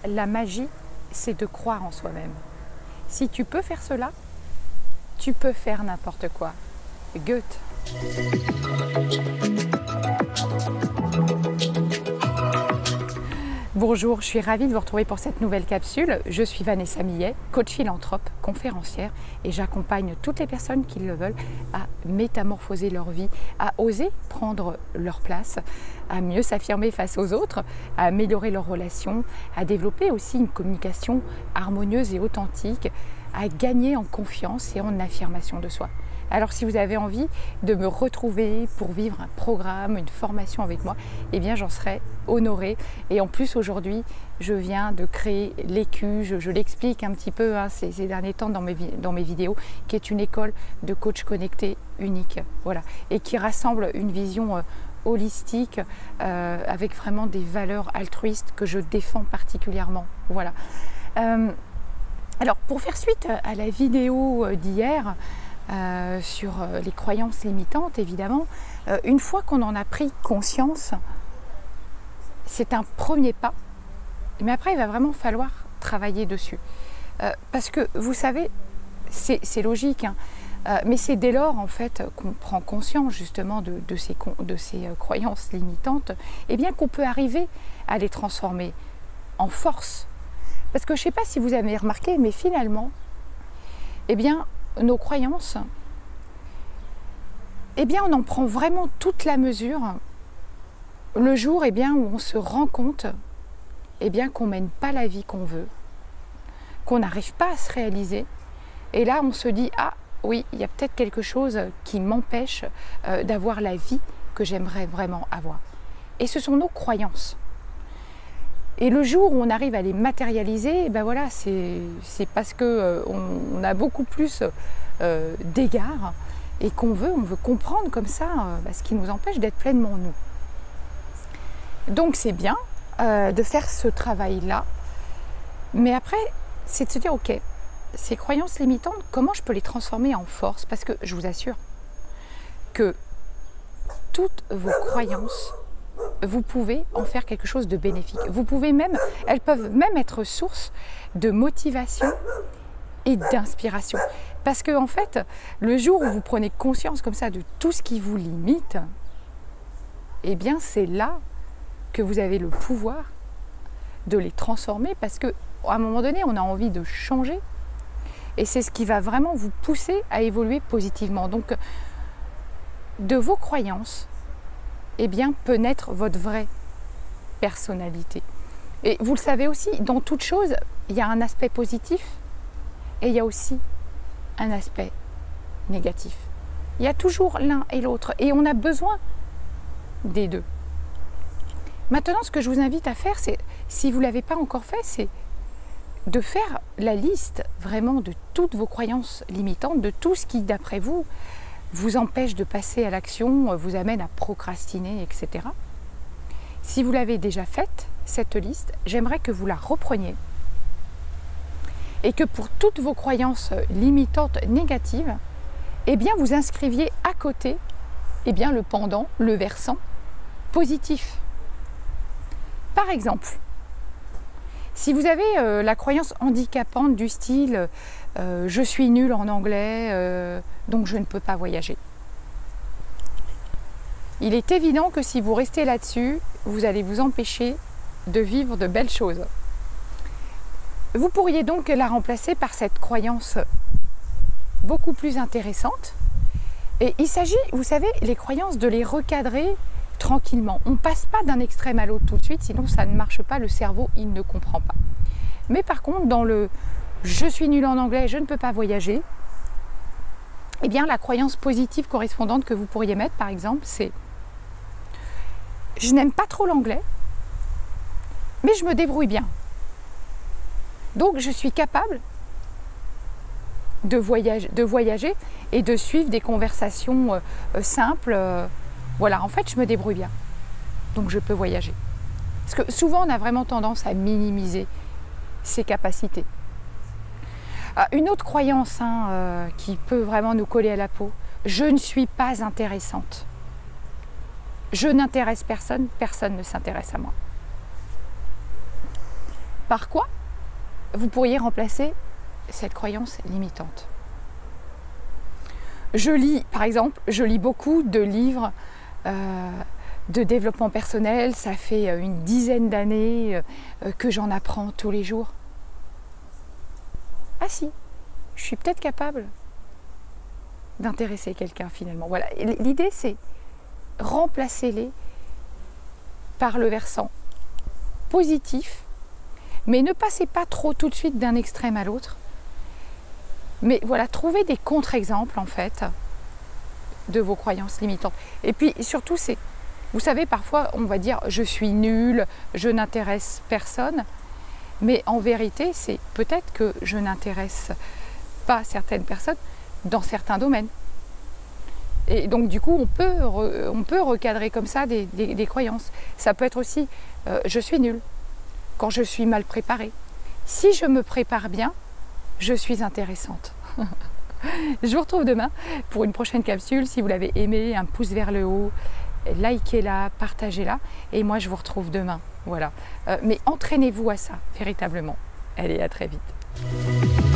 la magie, c'est de croire en soi-même. Si tu peux faire cela, tu peux faire n'importe quoi. Goethe. Bonjour, je suis ravie de vous retrouver pour cette nouvelle capsule. Je suis Vanessa Millet, coach philanthrope, conférencière et j'accompagne toutes les personnes qui le veulent à métamorphoser leur vie, à oser prendre leur place, à mieux s'affirmer face aux autres, à améliorer leurs relations, à développer aussi une communication harmonieuse et authentique, à gagner en confiance et en affirmation de soi. Alors si vous avez envie de me retrouver pour vivre un programme, une formation avec moi, eh bien j'en serais honorée. Et en plus aujourd'hui, je viens de créer l'Écu, je l'explique un petit peu ces derniers temps dans mes vidéos, qui est une école de coach connecté unique. Voilà. Et qui rassemble une vision holistique avec vraiment des valeurs altruistes que je défends particulièrement. Voilà. Alors pour faire suite à la vidéo d'hier, sur les croyances limitantes, évidemment, une fois qu'on en a pris conscience, c'est un premier pas, mais après il va vraiment falloir travailler dessus. Parce que vous savez, c'est logique, hein, mais c'est dès lors en fait qu'on prend conscience justement de ces croyances limitantes, et bien qu'on peut arriver à les transformer en force. Parce que je ne sais pas si vous avez remarqué, mais finalement, eh bien, nos croyances, eh bien, on en prend vraiment toute la mesure le jour où on se rend compte qu'on ne mène pas la vie qu'on veut, qu'on n'arrive pas à se réaliser. Et là, on se dit, ah oui, il y a peut-être quelque chose qui m'empêche d'avoir la vie que j'aimerais vraiment avoir. Et ce sont nos croyances. Et le jour où on arrive à les matérialiser, ben voilà, c'est parce qu'on a beaucoup plus d'égards et on veut comprendre comme ça ce qui nous empêche d'être pleinement nous. Donc c'est bien de faire ce travail-là, mais après, c'est de se dire, ok, ces croyances limitantes, comment je peux les transformer en force? Parce que je vous assure que toutes vos croyances, vous pouvez en faire quelque chose de bénéfique. Elles peuvent même être source de motivation et d'inspiration. Parce que en fait, le jour où vous prenez conscience comme ça de tout ce qui vous limite, eh bien c'est là que vous avez le pouvoir de les transformer, parce qu'à un moment donné, on a envie de changer et c'est ce qui va vraiment vous pousser à évoluer positivement. Donc, de vos croyances, eh bien, peut naître votre vraie personnalité. Et vous le savez aussi, dans toute chose, il y a un aspect positif et il y a aussi un aspect négatif. Il y a toujours l'un et l'autre et on a besoin des deux. Maintenant, ce que je vous invite à faire, c'est, si vous ne l'avez pas encore fait, c'est de faire la liste vraiment de toutes vos croyances limitantes, de tout ce qui, d'après vous, vous empêche de passer à l'action, vous amène à procrastiner, etc. Si vous l'avez déjà faite, cette liste, j'aimerais que vous la repreniez et que pour toutes vos croyances limitantes négatives, eh bien vous inscriviez à côté le pendant, le versant positif. Par exemple, si vous avez la croyance handicapante du style je suis nulle en anglais, donc je ne peux pas voyager. Il est évident que si vous restez là-dessus, vous allez vous empêcher de vivre de belles choses. Vous pourriez donc la remplacer par cette croyance beaucoup plus intéressante. Et il s'agit, vous savez, les croyances, de les recadrer tranquillement. On ne passe pas d'un extrême à l'autre tout de suite, sinon ça ne marche pas, le cerveau, il ne comprend pas. Mais par contre, dans le « je suis nul en anglais, je ne peux pas voyager », eh bien la croyance positive correspondante que vous pourriez mettre, par exemple, c'est « je n'aime pas trop l'anglais, mais je me débrouille bien. Donc je suis capable de voyager et de suivre des conversations simples. Voilà, en fait, je me débrouille bien. Donc je peux voyager. » Parce que souvent, on a vraiment tendance à minimiser ses capacités. Une autre croyance qui peut vraiment nous coller à la peau, je ne suis pas intéressante. Je n'intéresse personne, personne ne s'intéresse à moi. par quoi vous pourriez remplacer cette croyance limitante. Je lis, par exemple, beaucoup de livres de développement personnel. Ça fait une dizaine d'années que j'en apprends tous les jours. Ah si, je suis peut-être capable d'intéresser quelqu'un finalement. Voilà, l'idée c'est remplacer-les par le versant positif, mais ne passez pas trop tout de suite d'un extrême à l'autre. Mais voilà, trouvez des contre-exemples en fait de vos croyances limitantes. Et puis surtout, c'est, vous savez, parfois on va dire je suis nul, je n'intéresse personne, mais en vérité, c'est peut-être que je n'intéresse pas certaines personnes dans certains domaines. Et donc du coup, on peut recadrer comme ça des croyances. Ça peut être aussi je suis nul quand je suis mal préparée. Si je me prépare bien, je suis intéressante. Je vous retrouve demain pour une prochaine capsule. Si vous l'avez aimé, un pouce vers le haut, likez-la, partagez-la. Et moi, je vous retrouve demain. Voilà. Mais entraînez-vous à ça, véritablement. Allez, à très vite.